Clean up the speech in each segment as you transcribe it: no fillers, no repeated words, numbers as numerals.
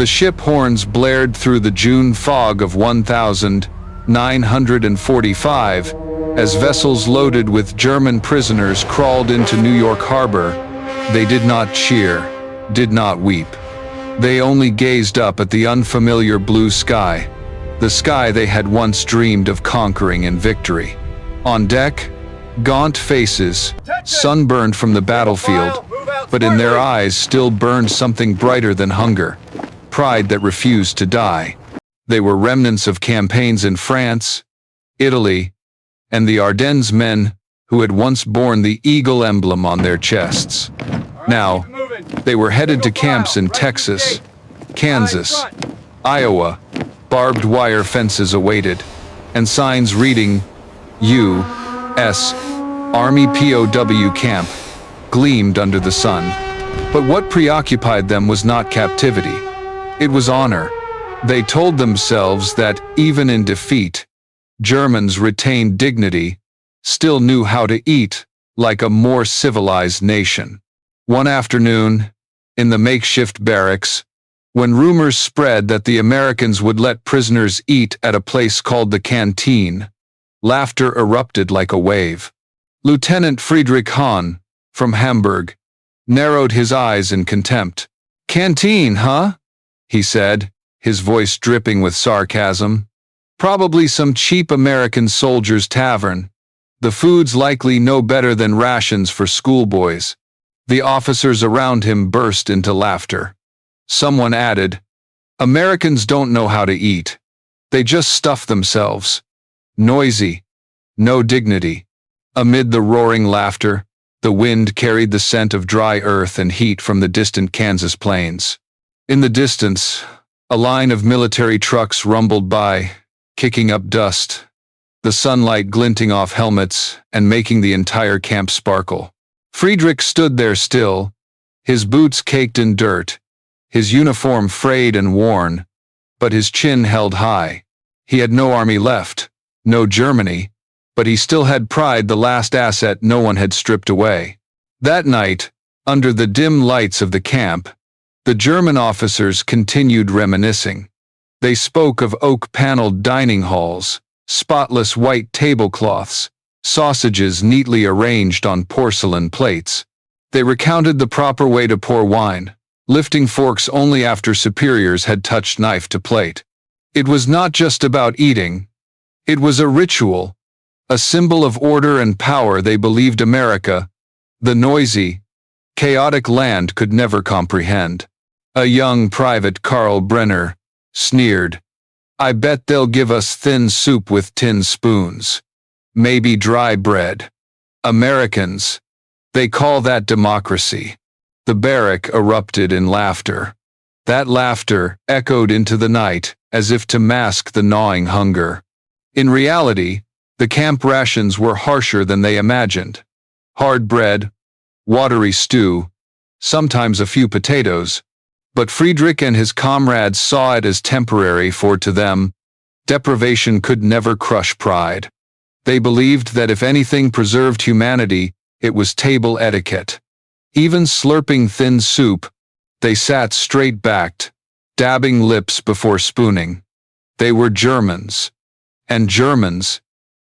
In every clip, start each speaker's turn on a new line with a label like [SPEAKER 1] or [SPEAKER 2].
[SPEAKER 1] The ship horns blared through the June fog of 1945 as vessels loaded with German prisoners crawled into New York Harbor. They did not cheer, did not weep. They only gazed up at the unfamiliar blue sky, the sky they had once dreamed of conquering in victory. On deck, gaunt faces, sunburned from the battlefield, but in their eyes still burned something brighter than hunger, pride that refused to die. They were remnants of campaigns in France, Italy, and the Ardennes, men who had once borne the eagle emblem on their chests. Now, they were headed to camps in Texas, Kansas, Iowa. Barbed wire fences awaited, and signs reading U.S. Army POW camp gleamed under the sun. But what preoccupied them was not captivity. It was honor. They told themselves that, even in defeat, Germans retained dignity, still knew how to eat like a more civilized nation. One afternoon, in the makeshift barracks, when rumors spread that the Americans would let prisoners eat at a place called the Canteen, laughter erupted like a wave. Lieutenant Friedrich Hahn, from Hamburg, narrowed his eyes in contempt. "Canteen, huh?" he said, his voice dripping with sarcasm. "Probably some cheap American soldier's tavern. The food's likely no better than rations for schoolboys." The officers around him burst into laughter. Someone added, "Americans don't know how to eat. They just stuff themselves. Noisy. No dignity." Amid the roaring laughter, the wind carried the scent of dry earth and heat from the distant Kansas plains. In the distance, a line of military trucks rumbled by, kicking up dust, the sunlight glinting off helmets and making the entire camp sparkle. Friedrich stood there still, his boots caked in dirt, his uniform frayed and worn, but his chin held high. He had no army left, no Germany, but he still had pride, the last asset no one had stripped away. That night, under the dim lights of the camp, the German officers continued reminiscing. They spoke of oak-paneled dining halls, spotless white tablecloths, sausages neatly arranged on porcelain plates. They recounted the proper way to pour wine, lifting forks only after superiors had touched knife to plate. It was not just about eating. It was a ritual, a symbol of order and power they believed America, the noisy, chaotic land, could never comprehend. A young private, Karl Brenner, sneered, "I bet they'll give us thin soup with tin spoons. Maybe dry bread. Americans, they call that democracy." The barrack erupted in laughter. That laughter echoed into the night, as if to mask the gnawing hunger. In reality, the camp rations were harsher than they imagined. Hard bread, watery stew, sometimes a few potatoes. But Friedrich and his comrades saw it as temporary, for to them, deprivation could never crush pride. They believed that if anything preserved humanity, it was table etiquette. Even slurping thin soup, they sat straight-backed, dabbing lips before spooning. They were Germans. And Germans,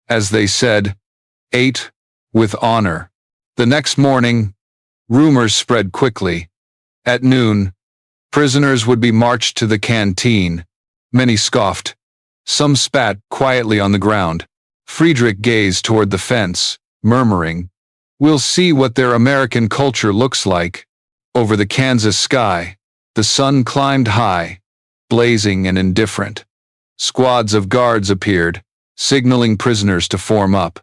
[SPEAKER 1] as they said, ate with honor. The next morning, rumors spread quickly. At noon, prisoners would be marched to the canteen. Many scoffed. Some spat quietly on the ground. Friedrich gazed toward the fence, murmuring, "We'll see what their American culture looks like." Over the Kansas sky, the sun climbed high, blazing and indifferent. Squads of guards appeared, signaling prisoners to form up.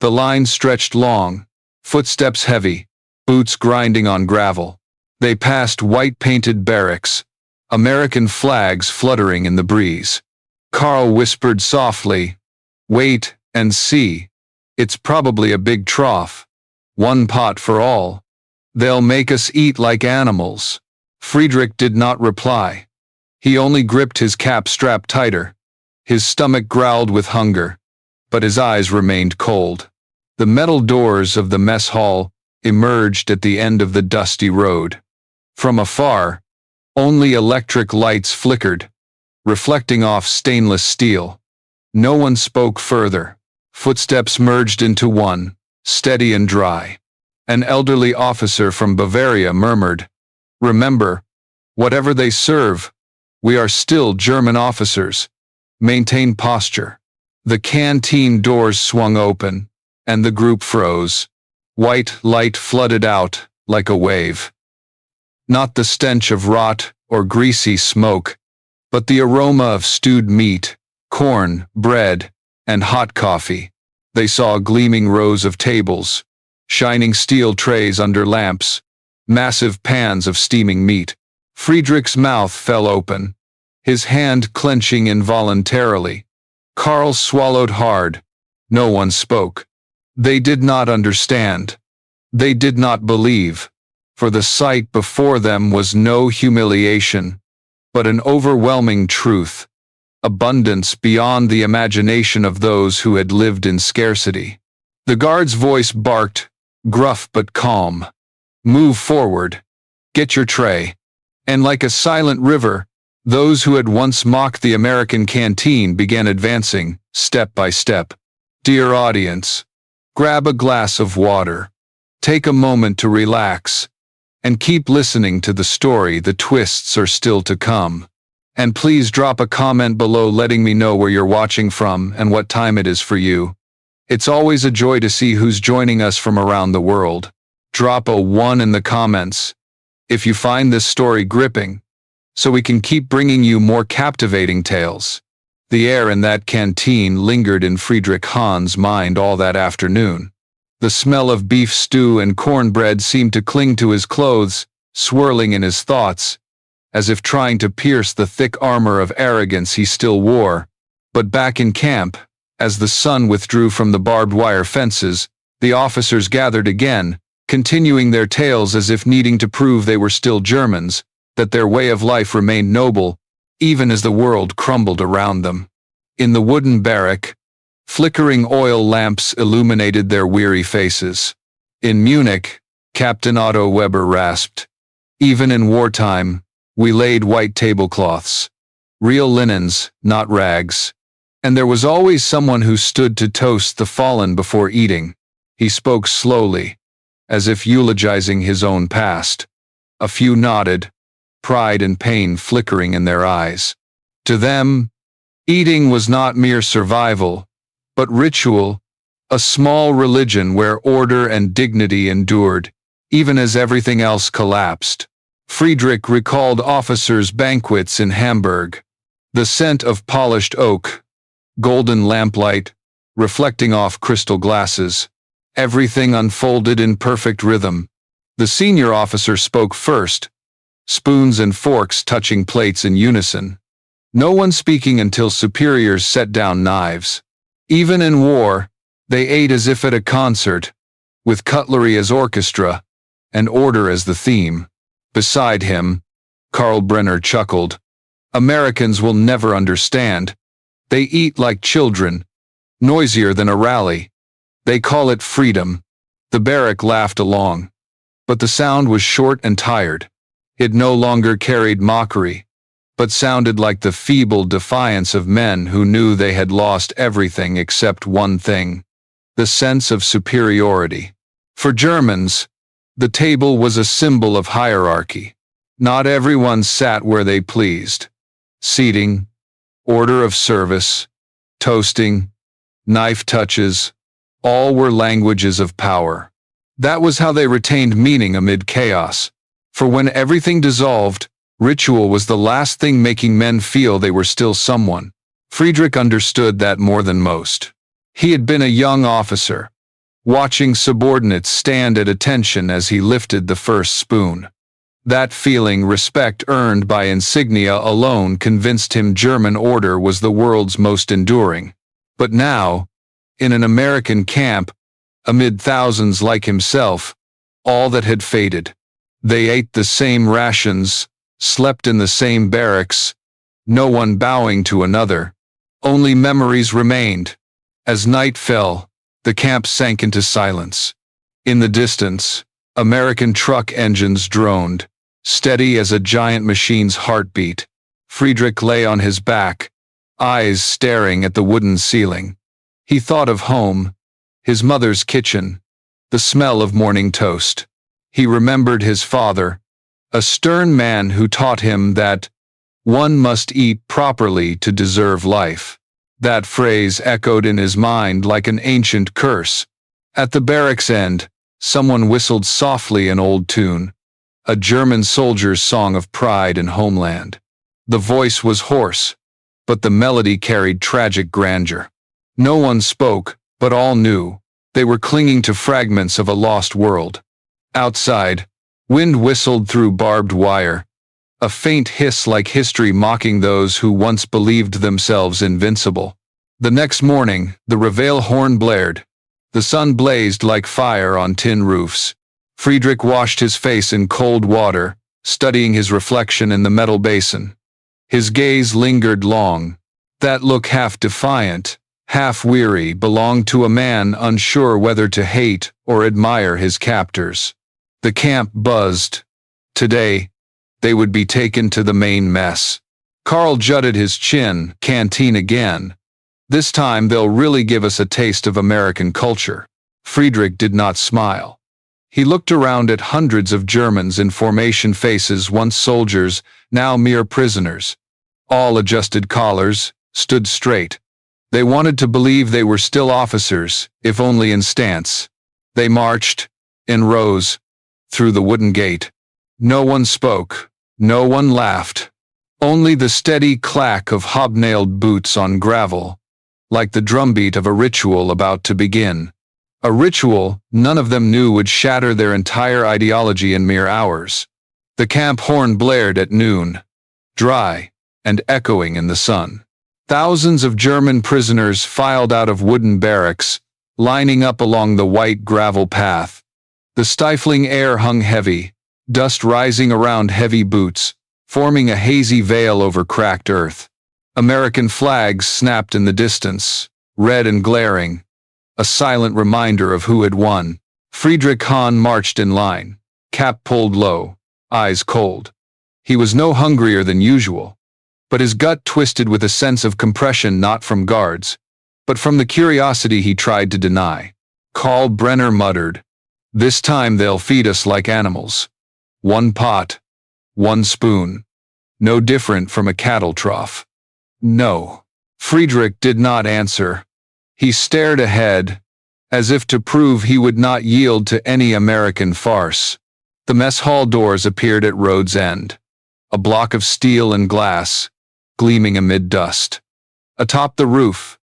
[SPEAKER 1] The line stretched long, footsteps heavy, boots grinding on gravel. They passed white-painted barracks, American flags fluttering in the breeze. Karl whispered softly, "Wait and see. It's probably a big trough. One pot for all. They'll make us eat like animals." Friedrich did not reply. He only gripped his cap strap tighter. His stomach growled with hunger, but his eyes remained cold. The metal doors of the mess hall emerged at the end of the dusty road. From afar, Only electric lights flickered, reflecting off stainless steel. No one spoke further. Footsteps merged into one, steady and dry. An elderly officer from Bavaria murmured, "Remember, whatever they serve, we are still German officers. Maintain posture." The canteen doors swung open, and the group froze. White light flooded out like a wave. Not the stench of rot or greasy smoke, but the aroma of stewed meat, corn, bread, and hot coffee. They saw gleaming rows of tables, shining steel trays under lamps, massive pans of steaming meat. Friedrich's mouth fell open, his hand clenching involuntarily. Karl swallowed hard. No one spoke. They did not understand. They did not believe. For the sight before them was no humiliation, but an overwhelming truth. Abundance beyond the imagination of those who had lived in scarcity. The guard's voice barked, gruff but calm. "Move forward. Get your tray." And like a silent river, those who had once mocked the American canteen began advancing, step by step. Dear audience, grab a glass of water. Take a moment to relax. And keep listening to the story. The twists are still to come. And please drop a comment below letting me know where you're watching from and what time it is for you. It's always a joy to see who's joining us from around the world. Drop a 1 in the comments if you find this story gripping, so we can keep bringing you more captivating tales. The air in that canteen lingered in Friedrich Hahn's mind all that afternoon. The smell of beef stew and cornbread seemed to cling to his clothes, swirling in his thoughts, as if trying to pierce the thick armor of arrogance he still wore. But back in camp, as the sun withdrew from the barbed wire fences, the officers gathered again, continuing their tales as if needing to prove they were still Germans, that their way of life remained noble, even as the world crumbled around them. In the wooden barrack, flickering oil lamps illuminated their weary faces. In Munich, Captain Otto Weber rasped, "Even in wartime, we laid white tablecloths. Real linens, not rags. And there was always someone who stood to toast the fallen before eating." He spoke slowly, as if eulogizing his own past. A few nodded, pride and pain flickering in their eyes. To them, eating was not mere survival, but ritual, a small religion where order and dignity endured, even as everything else collapsed. Friedrich recalled officers' banquets in Hamburg. The scent of polished oak, golden lamplight, reflecting off crystal glasses. Everything unfolded in perfect rhythm. The senior officer spoke first, spoons and forks touching plates in unison. No one speaking until superiors set down knives. Even in war, they ate as if at a concert, with cutlery as orchestra, and order as the theme. Beside him, Karl Brenner chuckled. "Americans will never understand. They eat like children, noisier than a rally. They call it freedom." The barrack laughed along, but the sound was short and tired. It no longer carried mockery, but sounded like the feeble defiance of men who knew they had lost everything except one thing: the sense of superiority. For Germans, the table was a symbol of hierarchy. Not everyone sat where they pleased. Seating, order of service, toasting, knife touches, all were languages of power. That was how they retained meaning amid chaos. For when everything dissolved, ritual was the last thing making men feel they were still someone. Friedrich understood that more than most. He had been a young officer, watching subordinates stand at attention as he lifted the first spoon. That feeling, respect earned by insignia alone, convinced him German order was the world's most enduring. But now, in an American camp, amid thousands like himself, all that had faded. They ate the same rations, slept in the same barracks, no one bowing to another. Only memories remained. As night fell, the camp sank into silence. In the distance, American truck engines droned, steady as a giant machine's heartbeat. Friedrich lay on his back, eyes staring at the wooden ceiling. He thought of home, his mother's kitchen, the smell of morning toast. He remembered his father, a stern man who taught him that one must eat properly to deserve life. That phrase echoed in his mind like an ancient curse. At the barracks end, someone whistled softly an old tune, a German soldier's song of pride and homeland. The voice was hoarse, but the melody carried tragic grandeur. No one spoke, but all knew. They were clinging to fragments of a lost world. Outside, wind whistled through barbed wire, a faint hiss like history mocking those who once believed themselves invincible. The next morning, the reveille horn blared. The sun blazed like fire on tin roofs. Friedrich washed his face in cold water, studying his reflection in the metal basin. His gaze lingered long. That look, half defiant, half weary, belonged to a man unsure whether to hate or admire his captors. The camp buzzed. Today, they would be taken to the main mess. Karl jutted his chin. Canteen again. This time they'll really give us a taste of American culture. Friedrich did not smile. He looked around at hundreds of Germans in formation, faces once soldiers, now mere prisoners. All adjusted collars, stood straight. They wanted to believe they were still officers, if only in stance. They marched, in rows, through the wooden gate. No one spoke, no one laughed. Only the steady clack of hobnailed boots on gravel, like the drumbeat of a ritual about to begin. A ritual none of them knew would shatter their entire ideology in mere hours. The camp horn blared at noon, dry and echoing in the sun. Thousands of German prisoners filed out of wooden barracks, lining up along the white gravel path. The stifling air hung heavy, dust rising around heavy boots, forming a hazy veil over cracked earth. American flags snapped in the distance, red and glaring, a silent reminder of who had won. Friedrich Hahn marched in line, cap pulled low, eyes cold. He was no hungrier than usual, but his gut twisted with a sense of compression, not from guards, but from the curiosity he tried to deny. Karl Brenner muttered, "This time they'll feed us like animals. One pot, one spoon. No different from a cattle trough." No. Friedrich did not answer. He stared ahead, as if to prove he would not yield to any American farce. The mess hall doors appeared at road's end, a block of steel and glass, gleaming amid dust. Atop the roof,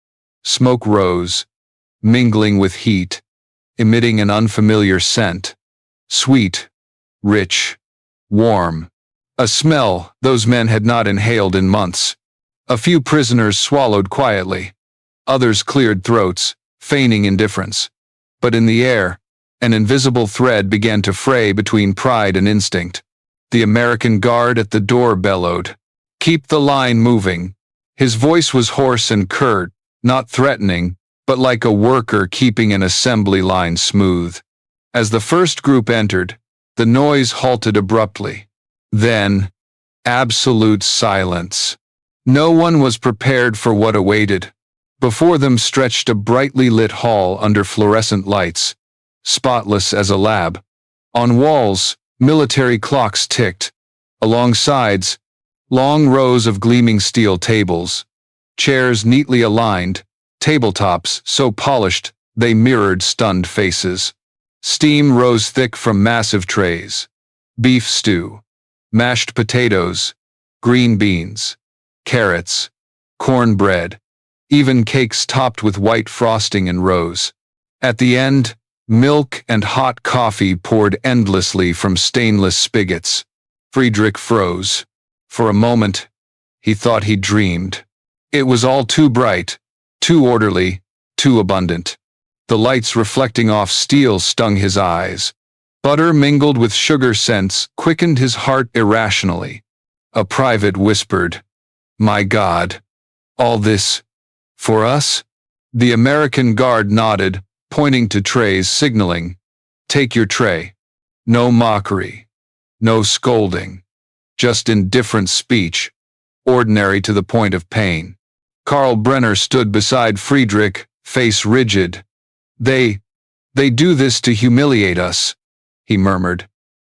[SPEAKER 1] smoke rose, mingling with heat, emitting an unfamiliar scent. Sweet, rich, warm. A smell those men had not inhaled in months. A few prisoners swallowed quietly. Others cleared throats, feigning indifference. But in the air, an invisible thread began to fray between pride and instinct. The American guard at the door bellowed, "Keep the line moving." His voice was hoarse and curt, not threatening, but like a worker keeping an assembly line smooth. As the first group entered, the noise halted abruptly. Then, absolute silence. No one was prepared for what awaited. Before them stretched a brightly lit hall under fluorescent lights, spotless as a lab. On walls, military clocks ticked. Along sides, long rows of gleaming steel tables. Chairs neatly aligned, tabletops so polished they mirrored stunned faces. Steam rose thick from massive trays. Beef stew, mashed potatoes, green beans, carrots, cornbread, even cakes topped with white frosting in rows. At the end, milk and hot coffee poured endlessly from stainless spigots. Friedrich froze. For a moment, he thought he dreamed. It was all too bright, too orderly, too abundant. The lights reflecting off steel stung his eyes. Butter mingled with sugar scents quickened his heart irrationally. A private whispered, "My God, all this, for us?" The American guard nodded, pointing to trays, signaling, "Take your tray." No mockery. No scolding. Just indifferent speech, ordinary to the point of pain. Karl Brenner stood beside Friedrich, face rigid. They do this to humiliate us," he murmured.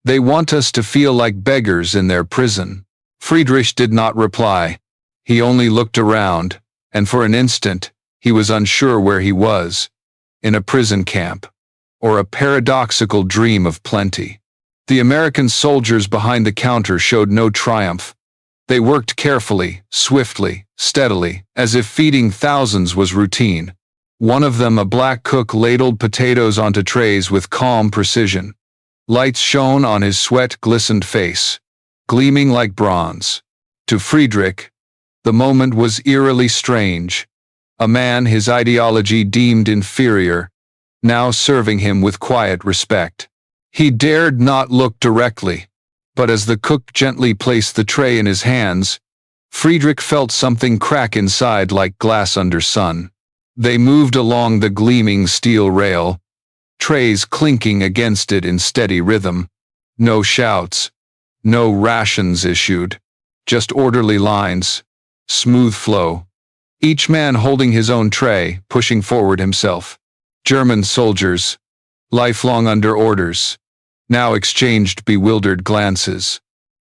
[SPEAKER 1] "They want us to feel like beggars in their prison." Friedrich did not reply. He only looked around, and for an instant, he was unsure where he was, in a prison camp, or a paradoxical dream of plenty. The American soldiers behind the counter showed no triumph. They worked carefully, swiftly, steadily, as if feeding thousands was routine. One of them, a black cook, ladled potatoes onto trays with calm precision. Lights shone on his sweat-glistened face, gleaming like bronze. To Friedrich, the moment was eerily strange. A man his ideology deemed inferior, now serving him with quiet respect. He dared not look directly, but as the cook gently placed the tray in his hands, Friedrich felt something crack inside like glass under sun. They moved along the gleaming steel rail, trays clinking against it in steady rhythm. No shouts, no rations issued, just orderly lines, smooth flow. Each man holding his own tray, pushing forward himself. German soldiers, lifelong under orders, now exchanged bewildered glances.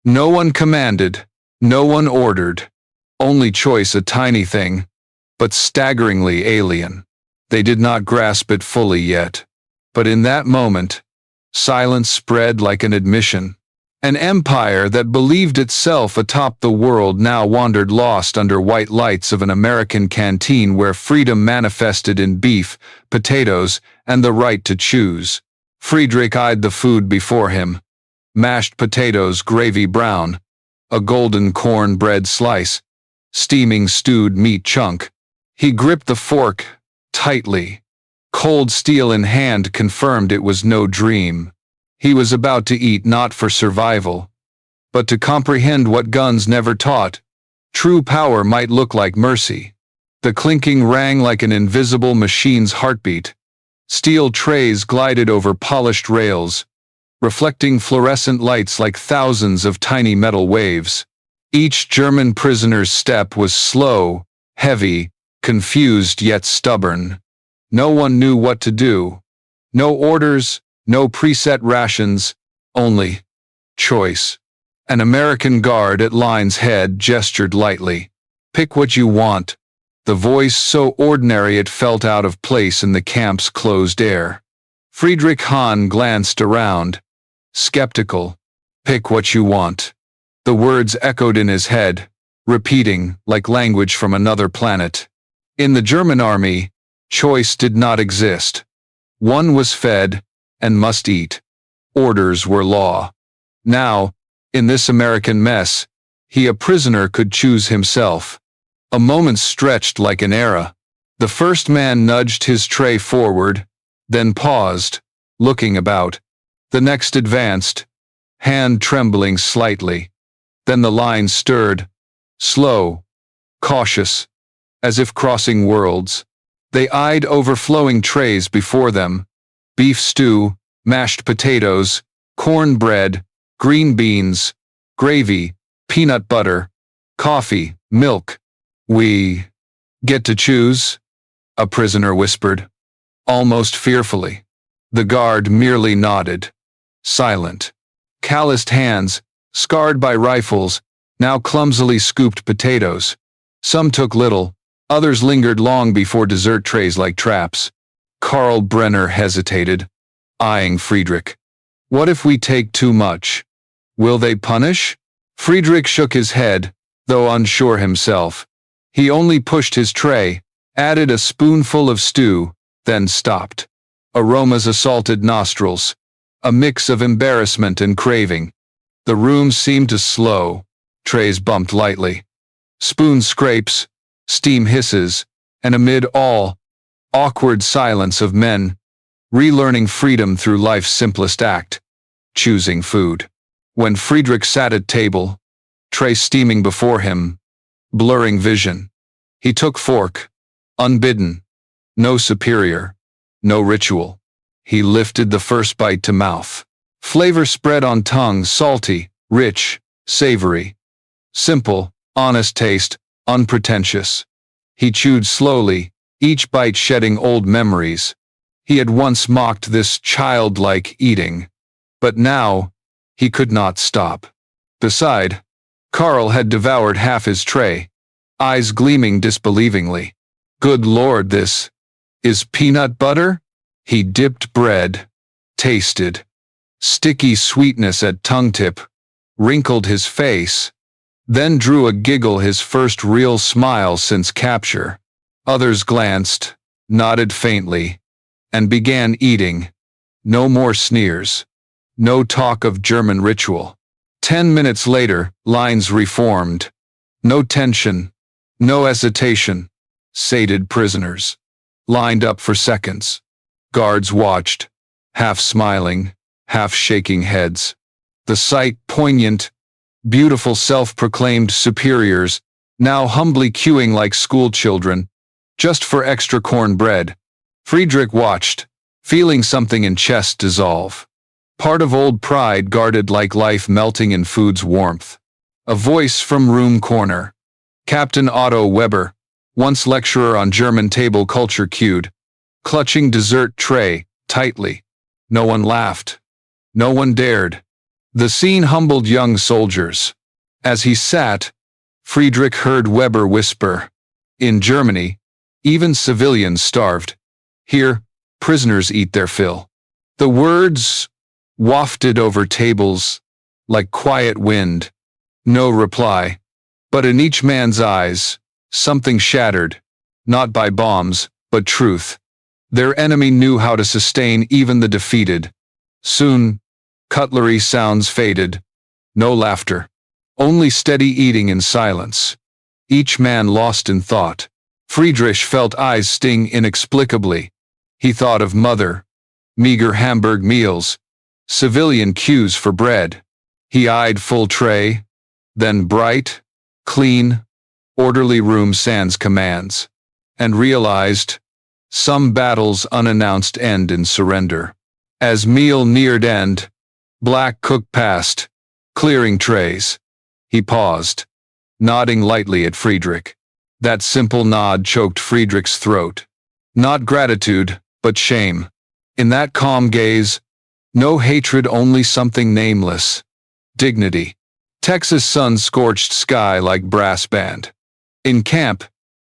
[SPEAKER 1] No one commanded, no one ordered. Only choice, a tiny thing, but staggeringly alien. They did not grasp it fully yet. But in that moment, silence spread like an admission. An empire that believed itself atop the world now wandered lost under white lights of an American canteen where freedom manifested in beef, potatoes, and the right to choose. Friedrich eyed the food before him. Mashed potatoes, gravy brown, a golden cornbread slice, steaming stewed meat chunk. He gripped the fork tightly. Cold steel in hand confirmed it was no dream. He was about to eat not for survival, but to comprehend what guns never taught. True power might look like mercy. The clinking rang like an invisible machine's heartbeat. Steel trays glided over polished rails, reflecting fluorescent lights like thousands of tiny metal waves. Each German prisoner's step was slow, heavy, confused yet stubborn. No one knew what to do. No orders, no preset rations, only choice. An American guard at line's head gestured lightly. "Pick what you want." The voice so ordinary it felt out of place in the camp's closed air. Friedrich Hahn glanced around, skeptical. "Pick what you want." The words echoed in his head, repeating like language from another planet. In the German army, choice did not exist. One was fed and must eat. Orders were law. Now, in this American mess, he, a prisoner, could choose himself. A moment stretched like an era. The first man nudged his tray forward, then paused, looking about. The next advanced, hand trembling slightly. Then the line stirred, slow, cautious, as if crossing worlds. They eyed overflowing trays before them. Beef stew, mashed potatoes, cornbread, green beans, gravy, peanut butter, coffee, milk. "We get to choose?" a prisoner whispered, almost fearfully. The guard merely nodded, silent. Calloused hands, scarred by rifles, now clumsily scooped potatoes. Some took little, others lingered long before dessert trays like traps. Karl Brenner hesitated, eyeing Friedrich. "What if we take too much? Will they punish?" Friedrich shook his head, though unsure himself. He only pushed his tray, added a spoonful of stew, then stopped. Aromas assaulted nostrils, a mix of embarrassment and craving. The room seemed to slow. Trays bumped lightly. Spoon scrapes, steam hisses, and amid all, awkward silence of men, relearning freedom through life's simplest act, choosing food. When Friedrich sat at table, tray steaming before him, blurring vision, he took fork, unbidden, no superior, no ritual. He lifted the first bite to mouth. Flavor spread on tongue, salty, rich, savory. Simple, honest taste, unpretentious. He chewed slowly, each bite shedding old memories. He had once mocked this childlike eating, but now he could not stop. Beside, Carl had devoured half his tray, eyes gleaming disbelievingly. Good Lord, this is peanut butter? He dipped bread, tasted. Sticky sweetness at tongue tip, wrinkled his face, then drew a giggle, his first real smile since capture. Others glanced, nodded faintly, and began eating. No more sneers. No talk of German ritual. 10 minutes later, lines reformed. No tension, no hesitation. Sated prisoners lined up for seconds. Guards watched, half smiling, half shaking heads. The sight poignant, beautiful self-proclaimed superiors, now humbly queuing like school children, just for extra cornbread. Friedrich watched, feeling something in chest dissolve. Part of old pride guarded like life melting in food's warmth. A voice from room corner. Captain Otto Weber, once lecturer on German table culture, cued, clutching dessert tray tightly. No one laughed. No one dared. The scene humbled young soldiers. As he sat, Friedrich heard Weber whisper, "In Germany, even civilians starved. Here, prisoners eat their fill." The words wafted over tables like quiet wind. No reply. But in each man's eyes, something shattered, not by bombs, but truth. Their enemy knew how to sustain even the defeated. Soon, cutlery sounds faded. No laughter. Only steady eating in silence. Each man lost in thought. Friedrich felt eyes sting inexplicably. He thought of mother, meager Hamburg meals, civilian queues for bread. He eyed full tray, then bright, clean, orderly room sans commands, and realized some battles unannounced end in surrender. As meal neared end, black cook passed, clearing trays. He paused, nodding lightly at Friedrich. That simple nod choked Friedrich's throat. Not gratitude, but shame. In that calm gaze, no hatred, only something nameless. Dignity. Texas sun scorched sky like brass band. In camp,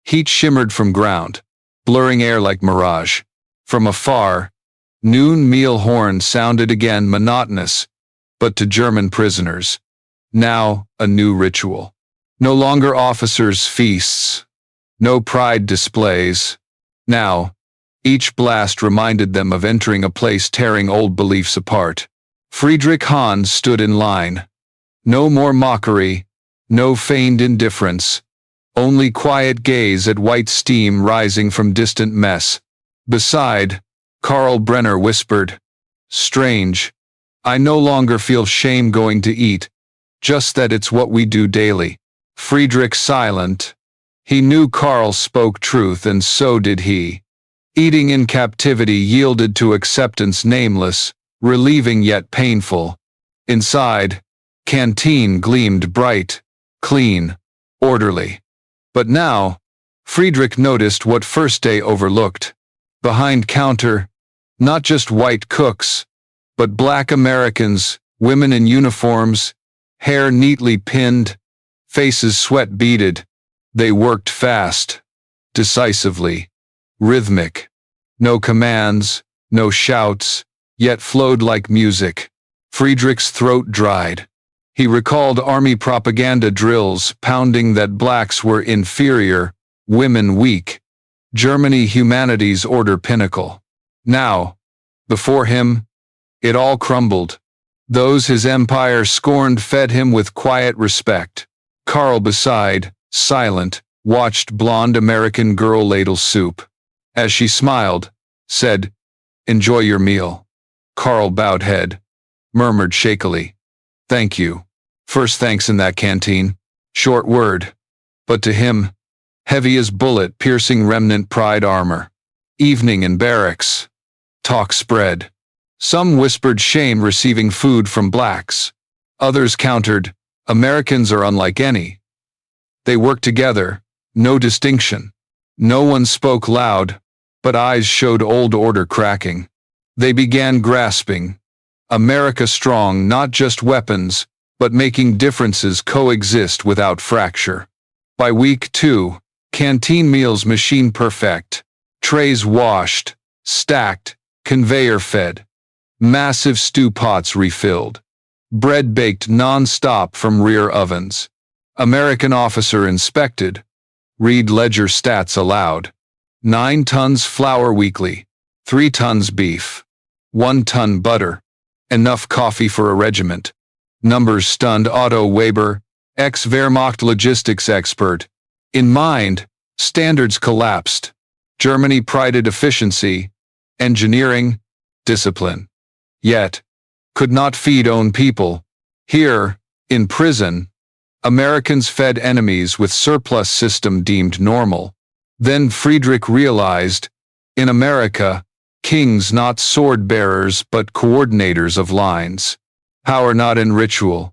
[SPEAKER 1] heat shimmered from ground, blurring air like mirage. From afar, noon meal horn sounded again, monotonous, but to German prisoners. Now, a new ritual. No longer officers' feasts. No pride displays. Now, each blast reminded them of entering a place tearing old beliefs apart. Friedrich Hahn stood in line. No more mockery, no feigned indifference, only quiet gaze at white steam rising from distant mess. Beside, Karl Brenner whispered, "Strange. I no longer feel shame going to eat, just that it's what we do daily." Friedrich silent. He knew Karl spoke truth, and so did he. Eating in captivity yielded to acceptance, nameless, relieving yet painful. Inside, canteen gleamed bright, clean, orderly. But now, Friedrich noticed what first day overlooked. Behind counter, not just white cooks, but black Americans, women in uniforms, hair neatly pinned, faces sweat beaded. They worked fast, decisively, rhythmic. No commands, no shouts, yet flowed like music. Friedrich's throat dried. He recalled army propaganda drills pounding that blacks were inferior, women weak. Germany, humanity's order pinnacle. Now, before him, it all crumbled. Those his empire scorned fed him with quiet respect. Karl beside, silent, watched blonde American girl ladle soup. As she smiled, said, "Enjoy your meal." Karl bowed head, murmured shakily, "Thank you." First thanks in that canteen. Short word. But to him, heavy as bullet-piercing remnant pride armor. Evening in barracks. Talk spread. Some whispered shame receiving food from blacks. Others countered, Americans are unlike any. They worked together, no distinction. No one spoke loud, but eyes showed old order cracking. They began grasping. America strong, not just weapons, but making differences coexist without fracture. By week 2, canteen meals machine perfect. Trays washed, stacked, conveyor fed. Massive stew pots refilled. Bread baked non-stop from rear ovens. American officer inspected. Read ledger stats aloud. 9 tons flour weekly. 3 tons beef. 1 ton butter. Enough coffee for a regiment. Numbers stunned Otto Weber, ex-Wehrmacht logistics expert. In mind, standards collapsed. Germany prided efficiency, engineering, discipline. Yet, could not feed own people. Here, in prison, Americans fed enemies with surplus system deemed normal. Then Friedrich realized, in America, kings not sword-bearers but coordinators of lines. Power not in ritual,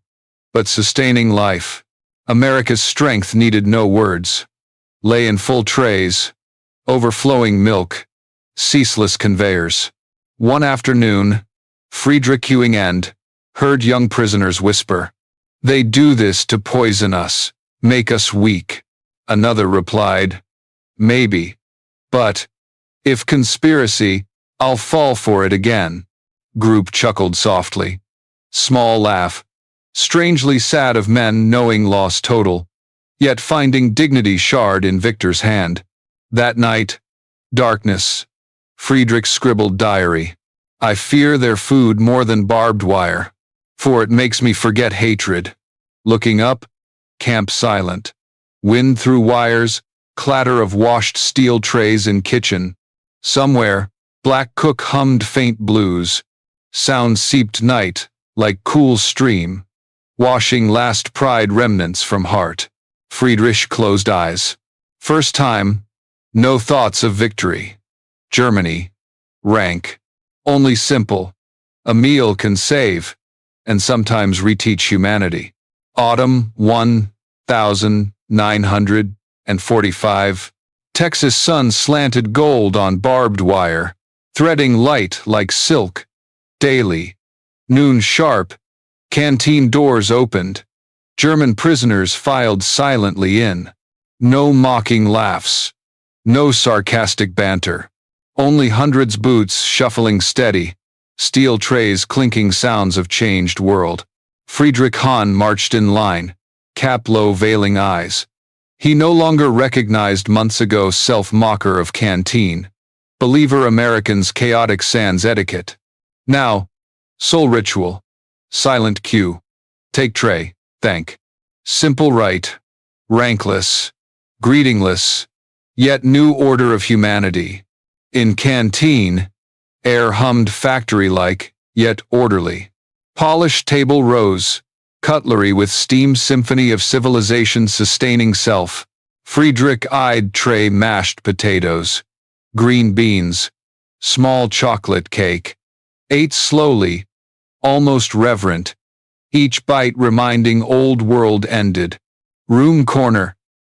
[SPEAKER 1] but sustaining life. America's strength needed no words. Lay in full trays, overflowing milk, ceaseless conveyors. One afternoon, Friedrich Ewing End heard young prisoners whisper, "They do this to poison us, make us weak." Another replied, "Maybe. But, if conspiracy, I'll fall for it again." Group chuckled softly. Small laugh. Strangely sad of men knowing loss total, yet finding dignity shard in victor's hand. That night, darkness. Friedrich scribbled diary. "I fear their food more than barbed wire, for it makes me forget hatred." Looking up, camp silent. Wind through wires, clatter of washed steel trays in kitchen. Somewhere, black cook hummed faint blues. Sound seeped night, like cool stream, washing last pride remnants from heart. Friedrich closed eyes. First time, no thoughts of victory. Germany. Rank. Only simple. A meal can save, and sometimes reteach humanity. Autumn 1945. Texas sun slanted gold on barbed wire, threading light like silk. Daily. Noon sharp. Canteen doors opened. German prisoners filed silently in. No mocking laughs. No sarcastic banter. Only hundreds boots shuffling steady. Steel trays clinking sounds of changed world. Friedrich Hahn marched in line, cap low veiling eyes. He no longer recognized months ago self-mocker of canteen. Believer Americans' chaotic sans etiquette. Now, soul ritual. Silent cue. Take tray, thank. Simple rite. Rankless. Greetingless. Yet new order of humanity. In canteen, air hummed factory-like, yet orderly. Polished table rose. Cutlery with steam symphony of civilization sustaining self. Friedrich eyed tray mashed potatoes. Green beans. Small chocolate cake. Ate slowly, almost reverent, each bite reminding old world ended. Room corner.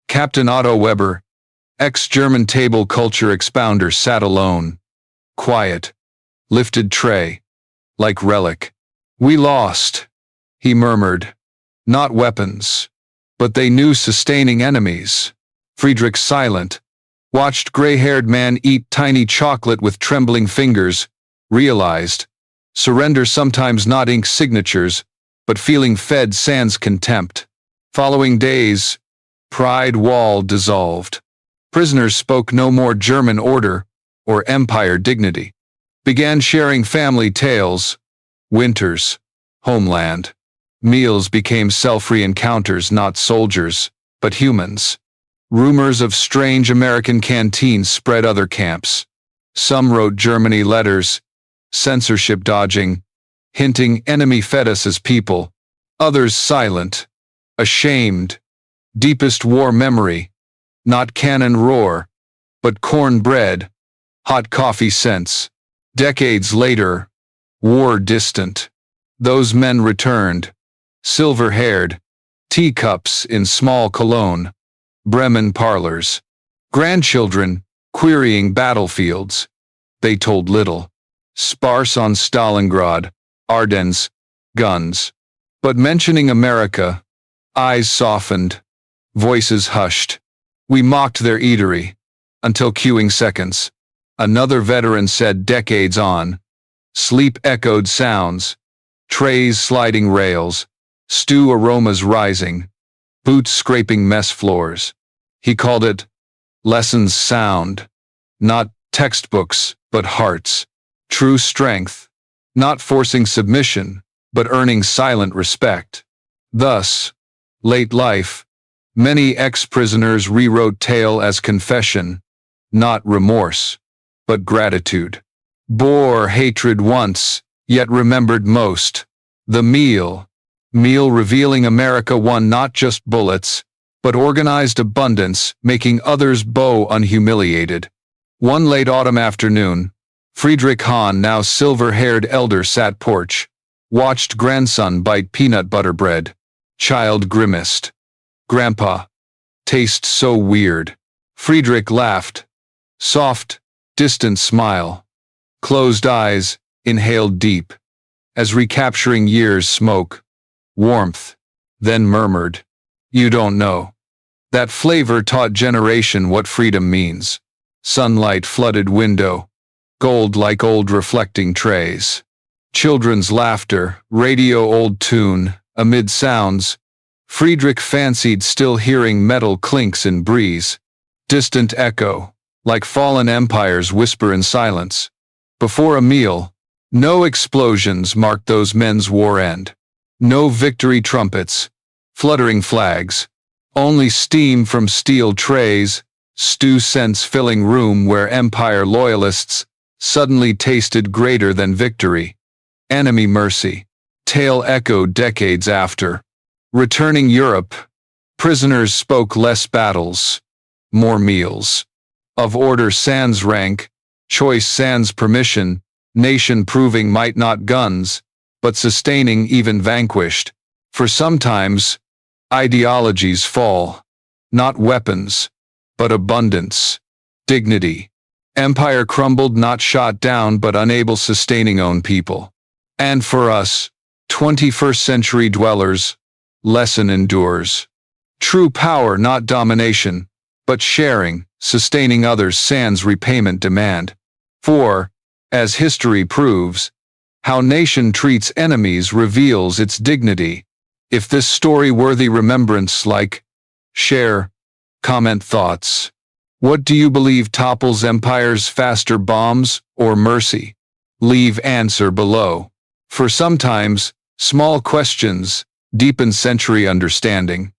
[SPEAKER 1] Captain Otto Weber, ex-German table culture expounder, sat alone. Quiet. Lifted tray. Like relic. "We lost," he murmured. "Not weapons. But they knew sustaining enemies." Friedrich, silent, watched gray-haired man eat tiny chocolate with trembling fingers, realized, surrender sometimes not ink signatures, but feeling fed sans contempt. Following days, pride wall dissolved. Prisoners spoke no more German order or empire dignity. Began sharing family tales, winters, homeland. Meals became self-free encounters, not soldiers, but humans. Rumors of strange American canteens spread other camps. Some wrote Germany letters, censorship dodging, hinting enemy fed us as people. Others silent, ashamed, deepest war memory, not cannon roar, but cornbread, hot coffee scents. Decades later, war distant. Those men returned, silver-haired, teacups in small Cologne, Bremen parlors, grandchildren querying battlefields. They told little, sparse on Stalingrad, Ardennes, guns. But mentioning America, eyes softened, voices hushed. We mocked their eatery, until queuing seconds. Another veteran said decades on. Sleep echoed sounds, trays sliding rails, stew aromas rising, boots scraping mess floors. He called it lessons sound, not textbooks, but hearts. True strength, not forcing submission, but earning silent respect. Thus, late life, many ex-prisoners rewrote tale as confession, not remorse, but gratitude. Bore hatred once, yet remembered most. The meal revealing America won not just bullets, but organized abundance, making others bow unhumiliated. One late autumn afternoon, Friedrich Hahn, now silver-haired elder, sat porch, watched grandson bite peanut butter bread. Child grimaced. Grandpa, tastes so weird. Friedrich laughed. Soft, distant smile. Closed eyes, inhaled deep, as recapturing years smoke. Warmth. Then murmured, "You don't know." That flavor taught generation what freedom means. Sunlight flooded window, gold like old reflecting trays. Children's laughter, radio old tune, amid sounds. Friedrich fancied still hearing metal clinks in breeze. Distant echo, like fallen empires whisper in silence. Before a meal, no explosions marked those men's war end. No victory trumpets, fluttering flags. Only steam from steel trays, stew scents filling room where empire loyalists suddenly tasted greater than victory. Enemy mercy. Tale echoed decades after. Returning Europe, prisoners spoke less battles, more meals. Of order sans rank, choice sans permission, nation proving might not guns, but sustaining even vanquished. For sometimes, ideologies fall, not weapons, but abundance, dignity. Empire crumbled, not shot down, but unable sustaining own people. And for us, 21st century dwellers, lesson endures. True power, not domination, but sharing, sustaining others sans repayment demand. For, as history proves, how nation treats enemies reveals its dignity. If this story worthy remembrance, like, share, comment thoughts. What do you believe topples empires faster, bombs or mercy? Leave answer below. For sometimes, small questions deepen century understanding.